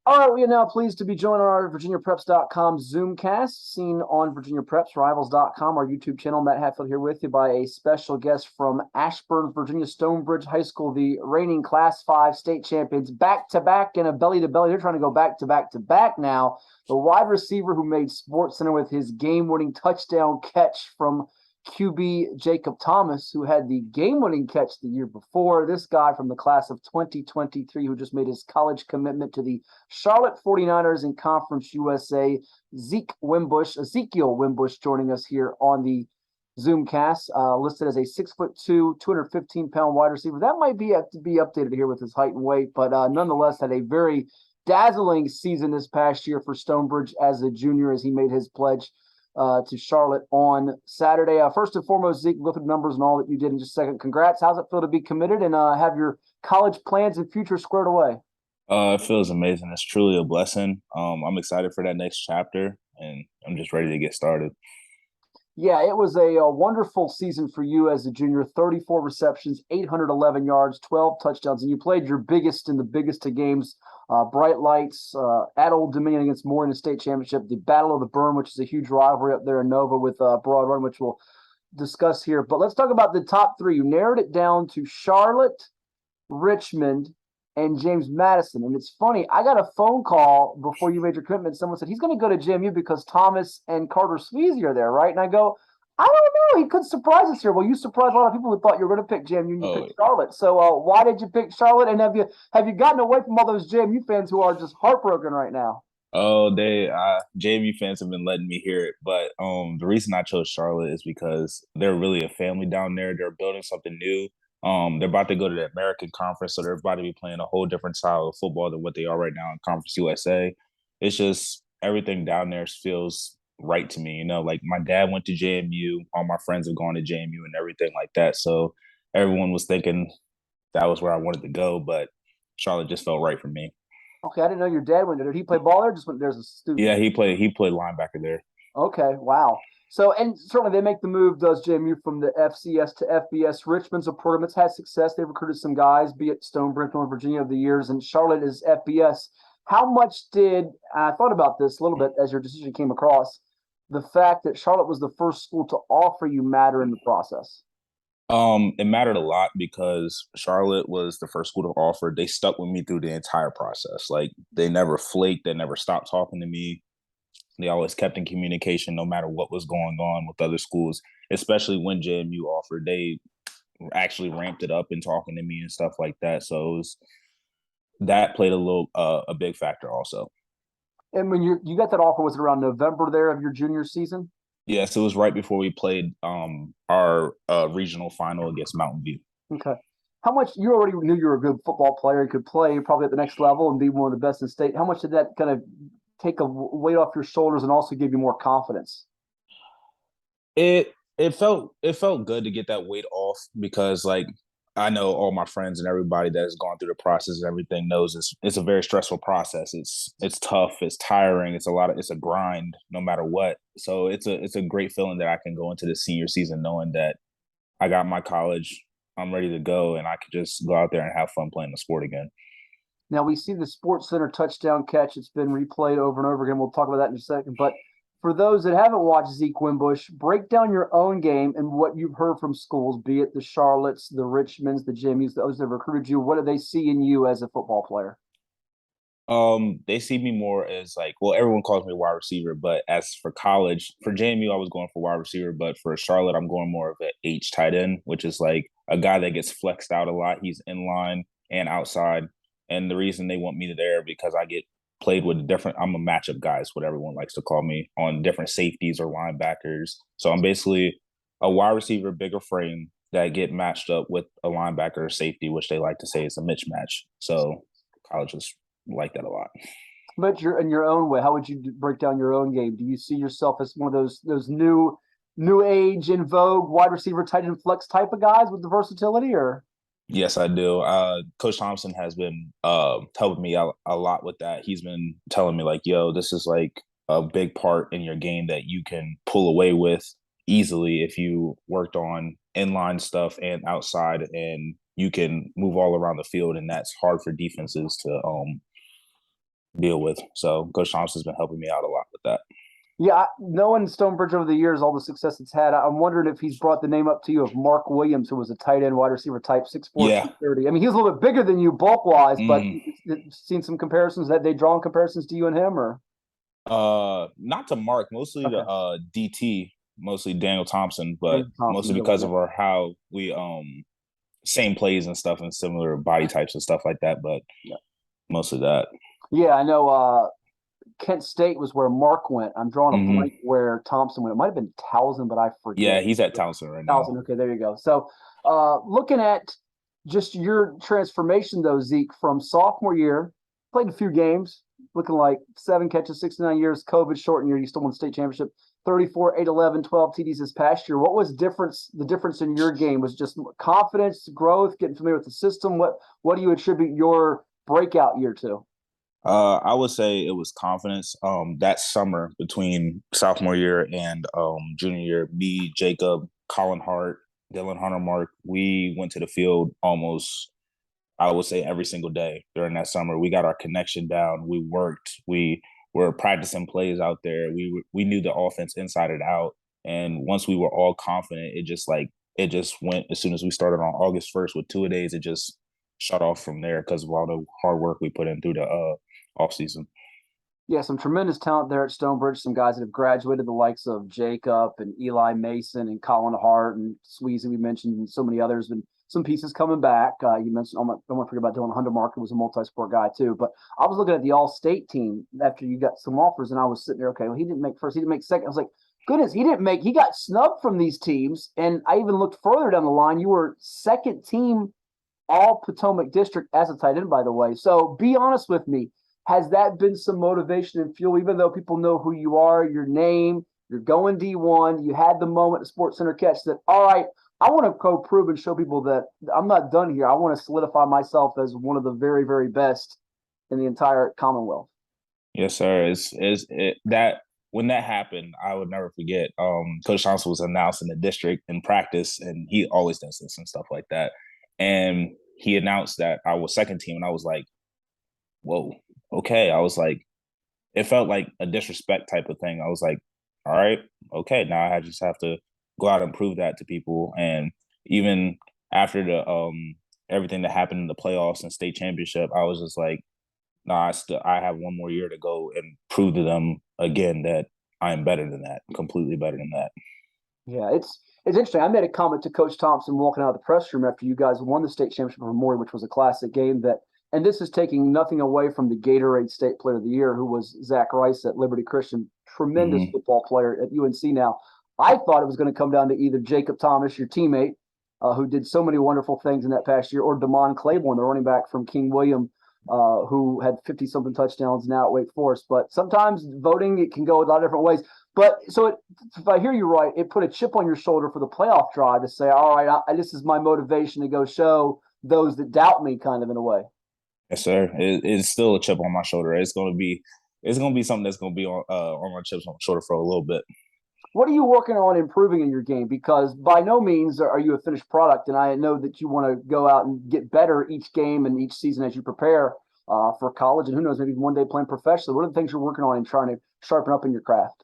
All right, we are now pleased to be joined on our VirginiaPreps.com Zoomcast, seen on Virginia Preps, Rivals.com, our YouTube channel. Matt Hatfield here with you by a special guest from Ashburn, Virginia, Stonebridge High School, the reigning Class 5 state champions, back-to-back and a belly-to-belly. They're trying to go back-to-back-to-back now. The wide receiver who made SportsCenter with his game-winning touchdown catch from QB Jacob Thomas, who had the game-winning catch the year before. This guy from the class of 2023 who just made his college commitment to the Charlotte 49ers in Conference USA, Ezekiel Wimbush joining us here on the Zoomcast, listed as a 6'2", 215-pound wide receiver. That might be to be updated here with his height and weight, but nonetheless had a very dazzling season this past year for Stonebridge as a junior as he made his pledge to Charlotte on Saturday. First and foremost, Zeke, look at the numbers and all that you did in just a second. Congrats. How's it feel to be committed and have your college plans and future squared away? It feels amazing. It's truly a blessing. I'm excited for that next chapter, and I'm just ready to get started. Yeah, it was a wonderful season for you as a junior. 34 receptions, 811 yards, 12 touchdowns, and you played your biggest in the biggest of games. Bright Lights at Old Dominion against Maury in the state championship. The Battle of the Burn, which is a huge rivalry up there in Nova with Broad Run, which we'll discuss here. But let's talk about the top three. You narrowed it down to Charlotte, Richmond, and James Madison. And it's funny, I got a phone call before you made your commitment. Someone said, he's going to go to JMU because Thomas and Carter Sweazie are there, right? And I go, I don't know. He could surprise us here. Well, you surprised a lot of people who thought you were going to pick JMU and you picked Charlotte. So why did you pick Charlotte? And have you gotten away from all those JMU fans who are just heartbroken right now? Oh, JMU fans have been letting me hear it. But the reason I chose Charlotte is because they're really a family down there. They're building something new. They're about to go to the American Conference, so they're about to be playing a whole different style of football than what they are right now in Conference USA. It's just everything down there feels right to me. You know, like my dad went to JMU, all my friends have gone to JMU and everything like that. So everyone was thinking that was where I wanted to go, but Charlotte just felt right for me. Okay, I didn't know your dad went there. Did he play ball there? Or just went there as a student? Yeah, he played linebacker there. Okay, wow. So, and certainly they make the move, does JMU, from the FCS to FBS. Richmond's a program that's had success. They've recruited some guys, be it Stonebridge, Northern Virginia over the years, and Charlotte is FBS. How much did, I thought about this a little bit as your decision came across, the fact that Charlotte was the first school to offer you matter in the process? It mattered a lot because Charlotte was the first school to offer. They stuck with me through the entire process. Like they never flaked, they never stopped talking to me. They always kept in communication no matter what was going on with other schools, especially when JMU offered. They actually ramped it up and talking to me and stuff like that. So that played a big factor also. And when you got that offer, was it around November there of your junior season? Yes, it was right before we played our regional final against Mountain View. Okay. How much, you already knew you were a good football player, you could play probably at the next level and be one of the best in state. How much did that kind of take a weight off your shoulders and also give you more confidence? It felt good to get that weight off because like I know all my friends and everybody that has gone through the process and everything knows it's a very stressful process. It's tough, it's tiring, it's a grind no matter what. So it's a great feeling that I can go into the senior season knowing that I got my college, I'm ready to go, and I could just go out there and have fun playing the sport again. Now we see the SportsCenter touchdown catch. It's been replayed over and over again. We'll talk about that in a second. But for those that haven't watched Zeke Wimbush, break down your own game and what you've heard from schools, be it the Charlottes, the Richmonds, the Jimmys, those that recruited you. What do they see in you as a football player? They see me more as like, well, everyone calls me a wide receiver, but as for college, for JMU, I was going for wide receiver, but for Charlotte, I'm going more of an H tight end, which is like a guy that gets flexed out a lot. He's in line and outside. And the reason they want me there because I get played with different, I'm a matchup guy, is what everyone likes to call me, on different safeties or linebackers. So I'm basically a wide receiver, bigger frame that get matched up with a linebacker or safety, which they like to say is a mismatch. So colleges like that a lot. But you're in your own way. How would you break down your own game? Do you see yourself as one of those new age in vogue wide receiver tight end flex type of guys with the versatility, or? Yes, I do. Coach Thompson has been helping me out a lot with that. He's been telling me like, "Yo, this is like a big part in your game that you can pull away with easily if you worked on inline stuff and outside, and you can move all around the field, and that's hard for defenses deal with. So Coach Thompson's been helping me out a lot with that. Yeah, knowing Stonebridge over the years, all the success it's had, I'm wondering if he's brought the name up to you of Mark Williams, who was a tight end wide receiver type, 6'4", Yeah. 230. I mean, he was a little bit bigger than you bulk-wise, but Mm. seen some comparisons that they drawn comparisons to you and him, or? Not to Mark, mostly Okay. to DT, mostly Daniel Thompson, but Daniel Thompson, mostly yeah, because right. of our how we same plays and stuff and similar body types and stuff like that, but Yeah. mostly that. Yeah, I know Kent State was where Mark went. I'm drawing a Hmm. blank where Thompson went. It might have been Towson, but I forget. Yeah, he's at Towson right now. Towson, okay, there you go. So looking at just your transformation, though, Zeke, from sophomore year, played a few games, looking like 7 catches, 69 years, COVID shortened year. You still won the state championship, 34, 8, 11, 12 TDs this past year. What was the difference in your game? Was it just confidence, growth, getting familiar with the system? What do you attribute your breakout year to? I would say it was confidence. That summer between sophomore year and junior year, me, Jacob, Colin Hart, Dylan Hunter, Mark, we went to the field almost, I would say, every single day during that summer. We got our connection down. We worked. We were practicing plays out there. We knew the offense inside and out. And once we were all confident, it just went as soon as we started on August 1st with 2-a-days. It just shut off from there because of all the hard work we put in through the off season. Yeah, some tremendous talent there at Stonebridge. Some guys that have graduated, the likes of Jacob and Eli Mason and Colin Hart and Sweezie, we mentioned, and so many others. And some pieces coming back. You mentioned, don't want to forget about Dylan Hundermark, who was a multi-sport guy too. But I was looking at the All-State team after you got some offers, and I was sitting there, okay, well, he didn't make first, he didn't make second. I was like, goodness, he got snubbed from these teams. And I even looked further down the line. You were second team all Potomac District as a tight end, by the way. So be honest with me. Has that been some motivation and fuel, even though people know who you are, your name, you're going D1, you had the moment at SportsCenter catch that, all right, I want to go prove and show people that I'm not done here. I want to solidify myself as one of the very, very best in the entire Commonwealth. Yes, sir. That when that happened, I would never forget. Coach Johnson was announced in the district in practice, and he always does this and stuff like that. And he announced that I was second team, and I was like, whoa, okay. I was like, it felt like a disrespect type of thing. I was like, all right, okay. Now I just have to go out and prove that to people. And even after the everything that happened in the playoffs and state championship, I was just like, no, I have one more year to go and prove to them again that I am better than that, completely better than that. Yeah, it's interesting. I made a comment to Coach Thompson walking out of the press room after you guys won the state championship for Maury, which was a classic game that, and this is taking nothing away from the Gatorade State Player of the Year, who was Zach Rice at Liberty Christian, tremendous Mm-hmm. football player at UNC now. I thought it was going to come down to either Jacob Thomas, your teammate, who did so many wonderful things in that past year, or Damon Claiborne, the running back from King William, who had 50-something touchdowns now at Wake Forest. But sometimes voting, it can go a lot of different ways. But so if I hear you right, it put a chip on your shoulder for the playoff drive to say, all right, this is my motivation to go show those that doubt me, kind of in a way. Yes, sir. It's still a chip on my shoulder. It's gonna be something that's gonna be on my chips on my shoulder for a little bit. What are you working on improving in your game? Because by no means are you a finished product, and I know that you want to go out and get better each game and each season as you prepare for college, and who knows, maybe one day playing professionally. What are the things you're working on and trying to sharpen up in your craft?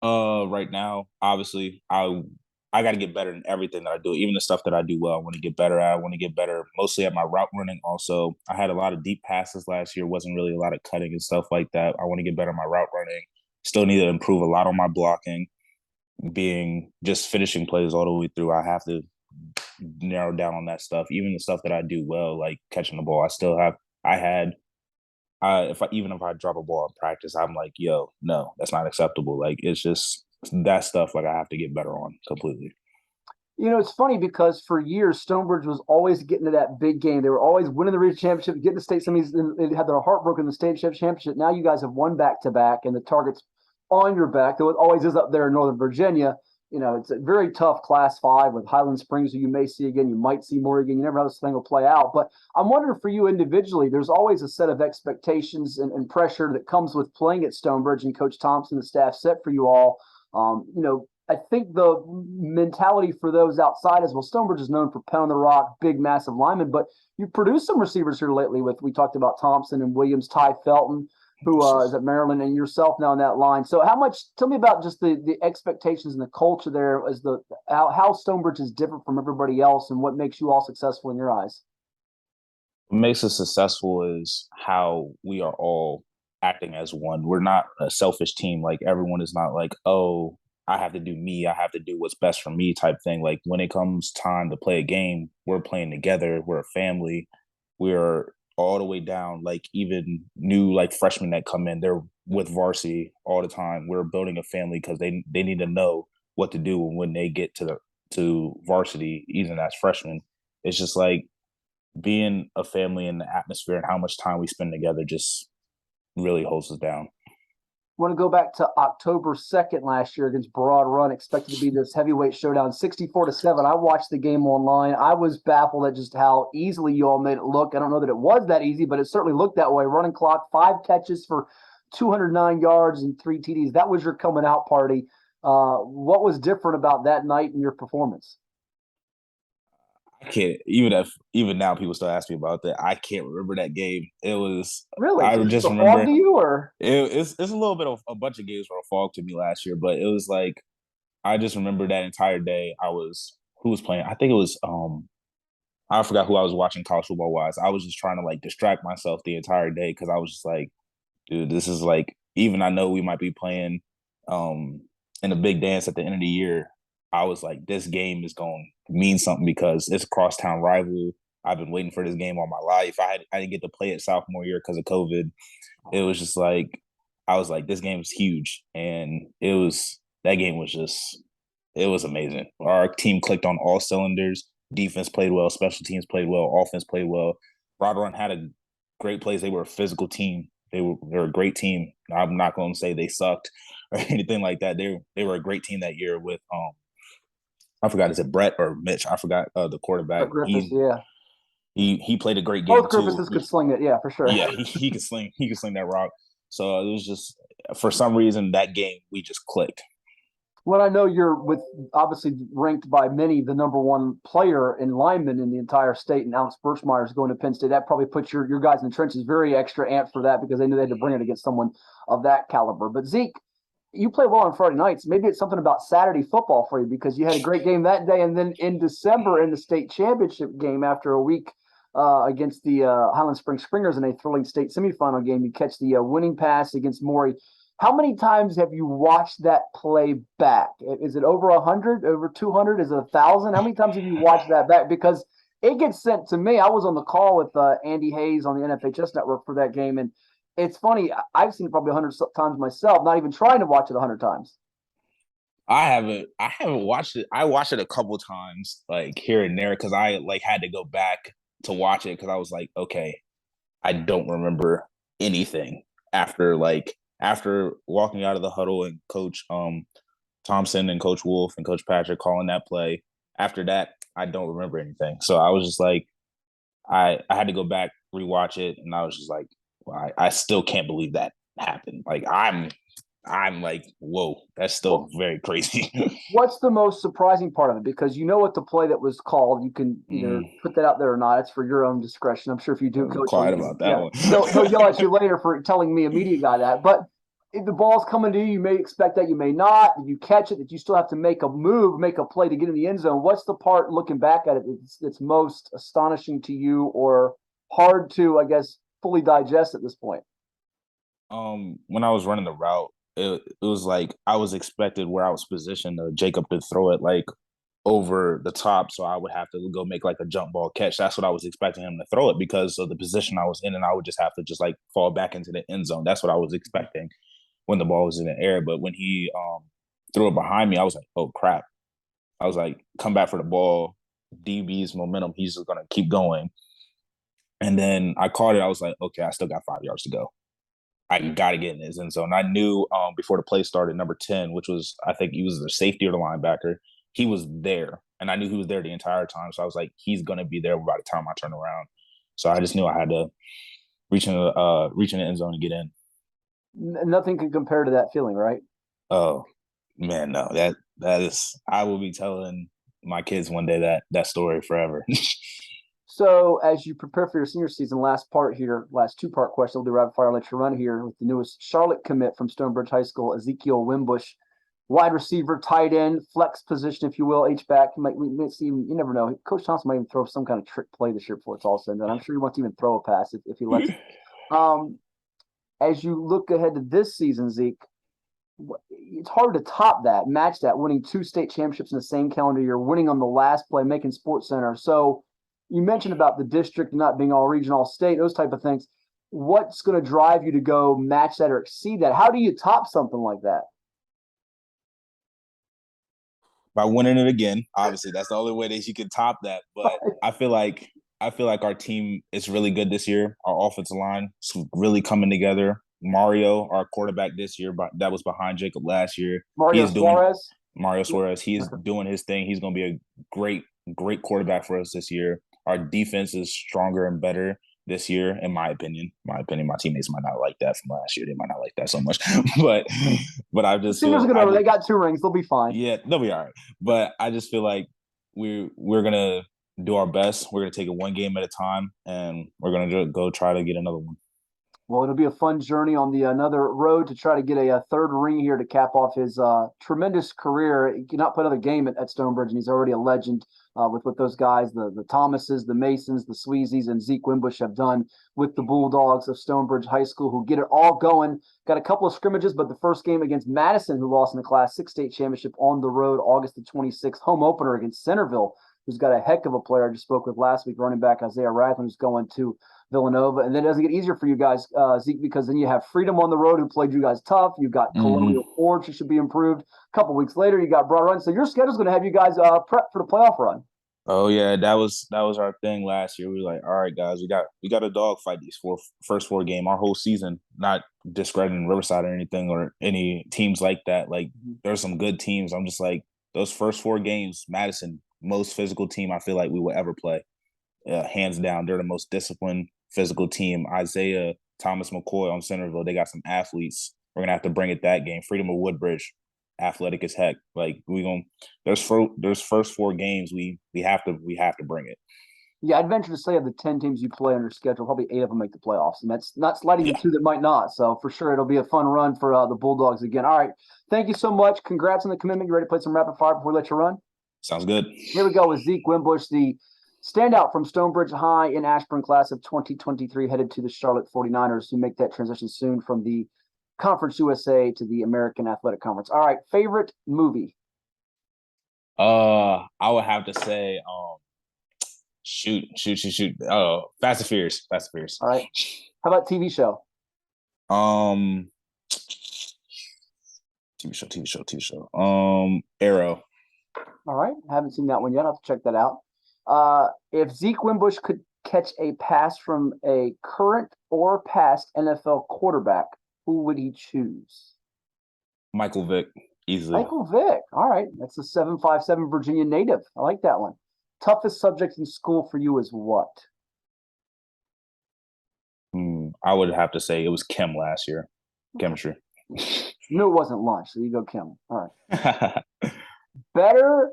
Right now, obviously, I got to get better in everything that I do, even the stuff that I do well. I want to get better at. I want to get better mostly at my route running. Also, I had a lot of deep passes last year. Wasn't really a lot of cutting and stuff like that. I want to get better at my route running. Still need to improve a lot on my blocking. Being just finishing plays all the way through, I have to narrow down on that stuff. Even the stuff that I do well, like catching the ball, I had even if I drop a ball in practice, I'm like, yo, no, that's not acceptable. Like it's just that stuff. Like I have to get better on completely. You know, it's funny because for years, Stonebridge was always getting to that big game. They were always winning the region championship, getting to state semis, and they had their heart broken in the state championship. Now you guys have won back to back, and the target's on your back. Though it always is up there in Northern Virginia. You know, it's a very tough Class 5 with Highland Springs, who you may see again. You might see more again. You never know how this thing will play out. But I'm wondering for you individually, there's always a set of expectations and pressure that comes with playing at Stonebridge, and Coach Thompson, the staff set for you all. You know, I think the mentality for those outside is, well, Stonebridge is known for pounding the rock, big, massive linemen, but you've produced some receivers here lately with, we talked about Thompson and Williams, Ty Felton. who is at Maryland, and yourself now in that line. So tell me about just the expectations and the culture there, as how Stonebridge is different from everybody else, and what makes you all successful in your eyes. What makes us successful is how we are all acting as one. We're not a selfish team. Like, everyone is not like, oh, I have to do me, I have to do what's best for me type thing. Like, when it comes time to play a game, we're playing together. We're a family. We're all the way down. Like, even new like freshmen that come in, they're with varsity all the time. We're building a family because they need to know what to do when they get to varsity, even as freshmen. It's just like being a family in the atmosphere, and how much time we spend together just really holds us down. Want to go back to October 2nd last year against Broad Run, expected to be this heavyweight showdown, 64-7. I watched the game online. I was baffled at just how easily you all made it look. I don't know that it was that easy, but it certainly looked that way. Running clock, 5 catches for 209 yards and 3 TDs. That was your coming out party. What was different about that night and your performance? I can't even now people still ask me about that. I can't remember that game. It was really I just remember to you, or it's a little bit of a bunch of games were a fog to me last year, but it was like I just remember that entire day. Who was playing? I think it was I forgot who I was watching college football wise. I was just trying to like distract myself the entire day because I was just like, dude, this is like, even I know we might be playing in a big dance at the end of the year. I was like, this game is going to mean something because it's a crosstown rival. I've been waiting for this game all my life. I didn't get to play it sophomore year because of COVID. It was just like, I was like, this game is huge. And that game was it was amazing. Our team clicked on all cylinders. Defense played well. Special teams played well. Offense played well. Run had a great plays. They were a physical team. They're a great team. I'm not going to say they sucked or anything like that. They were a great team that year with I forgot, is it Brett or Mitch? I forgot the quarterback. Griffiths, yeah. He played a great game Both Griffiths could sling it, yeah, for sure. Yeah, he could sling that rock. So it was just, for some reason, that game we just clicked. Well, I know you're obviously ranked by many the number one player in lineman in the entire state, and Alex Birchmeier is going to Penn State. That probably puts your guys in the trenches very extra amped for that, because they knew they had to bring it against someone of that caliber. But Zeke, you play well on Friday nights. Maybe it's something about Saturday football for you, because you had a great game that day, and then in December in the state championship game, after a week against the Highland Springs Springers in a thrilling state semifinal game, you catch the winning pass against Maury. How many times have you watched that play back? Is it over 100, over 200? Is it 1,000? How many times have you watched that back? Because it gets sent to me. I was on the call with Andy Hayes on the NFHS network for that game, and it's funny. I've seen it probably 100 times myself, not even trying to watch it 100 times. I haven't watched it. I watched it a couple times, like here and there, because I like had to go back to watch it because I was like, okay, I don't remember anything after walking out of the huddle and Coach Thompson and Coach Wolf and Coach Patrick calling that play. After that, I don't remember anything. So I was just like, I had to go back, rewatch it, and I was just like, well, I still can't believe that happened. Like, I'm like, whoa, that's still very crazy. What's the most surprising part of it? Because you know what the play that was called. You can either put that out there or not. It's for your own discretion. I'm sure if you do, Coach, quiet about that one. He'll yell at you later for telling me, a media guy, that. But if the ball's coming to you, you may expect that, you may not. If you catch it, that you still have to make a move, make a play to get in the end zone. What's the part, looking back at it, that's most astonishing to you, or hard to, I guess, fully digest at this point? When I was running the route, it was like I was expected where I was positioned Jacob to throw it like over the top, so I would have to go make like a jump ball catch. That's what I was expecting him to throw it because of the position I was in, and I would just have to just like fall back into the end zone. That's what I was expecting when the ball was in the air. But when he threw it behind me, I was like, oh crap. I was like, come back for the ball. DB's momentum, he's just gonna keep going. And then I caught it. I was like, okay, I still got 5 yards to go. I got to get in his end zone. I knew before the play started, number 10, which was, I think he was the safety or the linebacker, he was there. And I knew he was there the entire time. So I was like, he's going to be there by the time I turn around. So I just knew I had to reach in the end zone and get in. Nothing can compare to that feeling, right? Oh, man, no. That is, I will be telling my kids one day that story forever. So as you prepare for your senior season, last two-part question, we'll do rapid fire, let you run here with the newest Charlotte commit from Stonebridge High School, Zeke Wimbush, wide receiver, tight end, flex position, if you will, H-back. We might see, you never know. Coach Thompson might even throw some kind of trick play this year before it's all said and done. I'm sure he wants to even throw a pass if he lets it. As you look ahead to this season, Zeke, it's hard to top that, match that, winning 2 state championships in the same calendar year, winning on the last play, making SportsCenter. So you mentioned about the district not being all region, all state, those type of things. What's going to drive you to go match that or exceed that? How do you top something like that? By winning it again, obviously, that's the only way that you can top that. But I feel like our team is really good this year. Our offensive line is really coming together. Mario, our quarterback this year, that was behind Jacob last year. Mario Suarez. He is doing his thing. He's going to be a great quarterback for us this year. Our defense is stronger and better this year, in my opinion. My teammates might not like that from last year. They might not like that so much, but I just they got 2 rings. They'll be fine. Yeah, they'll be all right. But I just feel like we're gonna do our best. We're gonna take it one game at a time, and we're gonna go try to get another one. Well, it'll be a fun journey on the another road to try to get a 3rd ring here to cap off his tremendous career. He cannot play another game at Stonebridge, and he's already a legend with what those guys, the Thomases, the Masons, the Sweazies, and Zeke Wimbush have done with the Bulldogs of Stonebridge High School, who get it all going. Got a couple of scrimmages, but the first game against Madison, who lost in the Class 6 state championship on the road, August the 26th, home opener against Centerville, who's got a heck of a player I just spoke with last week, running back Isaiah Ragland, who's going to Villanova. And then it doesn't get easier for you guys, Zeke, because then you have Freedom on the road, who played you guys tough. You've got Colonial Forge, who should be improved. A couple weeks later, you got Broad Run. So your schedule's going to have you guys prep for the playoff run. Oh yeah, that was our thing last year. We were like, all right, guys, we got a dog fight these first 4 games, our whole season. Not discrediting Riverside or anything or any teams like that. Like there's some good teams. I'm just like, those first 4 games, Madison, most physical team I feel like we will ever play. Hands down, they're the most disciplined physical team. Isaiah, Thomas McCoy on Centerville, they got some athletes. We're gonna have to bring it that game. Freedom of Woodbridge, athletic as heck. Like there's first 4 games we have to bring it. Yeah, I'd venture to say of the 10 teams you play on your schedule, probably 8 of them make the playoffs, and that's not sliding the 2 that might not. So for sure, it'll be a fun run for the Bulldogs again. All right, thank you so much. Congrats on the commitment. You ready to play some rapid fire before we let you run? Sounds good. Here we go with Zeke Wimbush, the standout from Stonebridge High in Ashburn class of 2023, headed to the Charlotte 49ers, who make that transition soon from the Conference USA to the American Athletic Conference. All right, favorite movie? I would have to say, shoot. Oh, Fast and Furious. All right. How about TV show? TV show. Arrow. All right. Haven't seen that one yet. I'll have to check that out. If Zeke Wimbush could catch a pass from a current or past NFL quarterback, who would he choose? Michael Vick, easily. Michael Vick. All right. That's a 757 Virginia native. I like that one. Toughest subject in school for you is what? I would have to say it was chem last year. Chemistry. Knew it wasn't lunch, so you go chem. All right. Better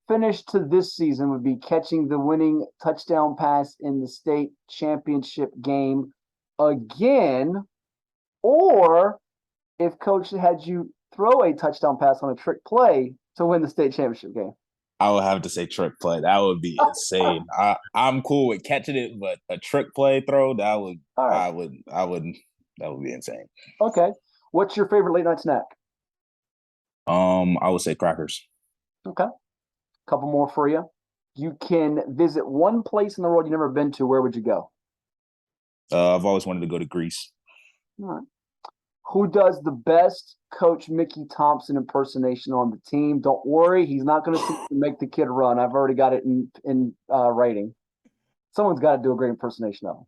finish to this season would be catching the winning touchdown pass in the state championship game again, or if coach had you throw a touchdown pass on a trick play to win the state championship game. I would have to say trick play. That would be insane. I'm cool with catching it, but a trick play throw, that would be insane. Okay. What's your favorite late night snack? I would say crackers. Okay. Couple more for you. You can visit one place in the world you've never been to. Where would you go? I've always wanted to go to Greece. All right. Who does the best Coach Mickey Thompson impersonation on the team? Don't worry, he's not going to make the kid run. I've already got it in writing. Someone's got to do a great impersonation of him.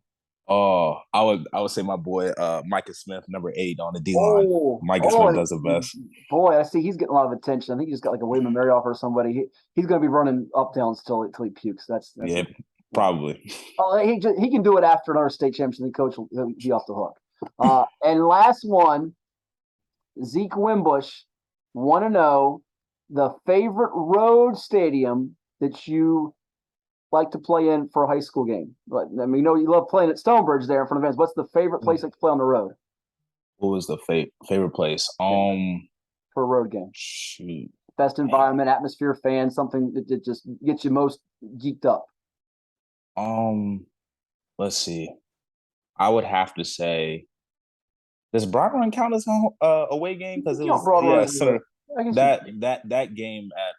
Oh, I would say my boy Micah Smith, number 8 on the D line. Micah Smith does the best. Boy, I see he's getting a lot of attention. I think he's got like a William Mary offer or somebody. He's going to be running up downs till he pukes. That's yeah, probably. Oh, he can do it after another state championship. The coach will be off the hook. And last one, Zeke Wimbush, want to know the favorite road stadium that you like to play in for a high school game? But I mean, you love playing at Stonebridge there in front of fans. What's the favorite place like to play on the road? What was the favorite place? For a road game. Shoot. Best environment, atmosphere, fans, something that just gets you most geeked up. Let's see. I would have to say, does Broadrun count as an away game? Because it was Center. That game at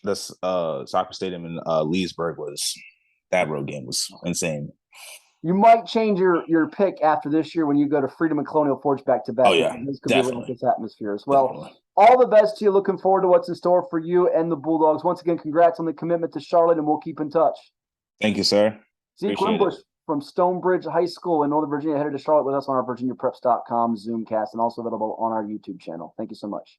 this soccer stadium in Leesburg that road game was insane. You might change your pick after this year when you go to Freedom and Colonial Forge back to back. Oh yeah, this could definitely. be this atmosphere as well. Definitely. All the best to you. Looking forward to what's in store for you and the Bulldogs. Once again, congrats on the commitment to Charlotte, and we'll keep in touch. Thank you, sir. Zeke Wimbush from Stonebridge High School in Northern Virginia headed to Charlotte with us on our VirginiaPreps.com Zoomcast and also available on our YouTube channel. Thank you so much.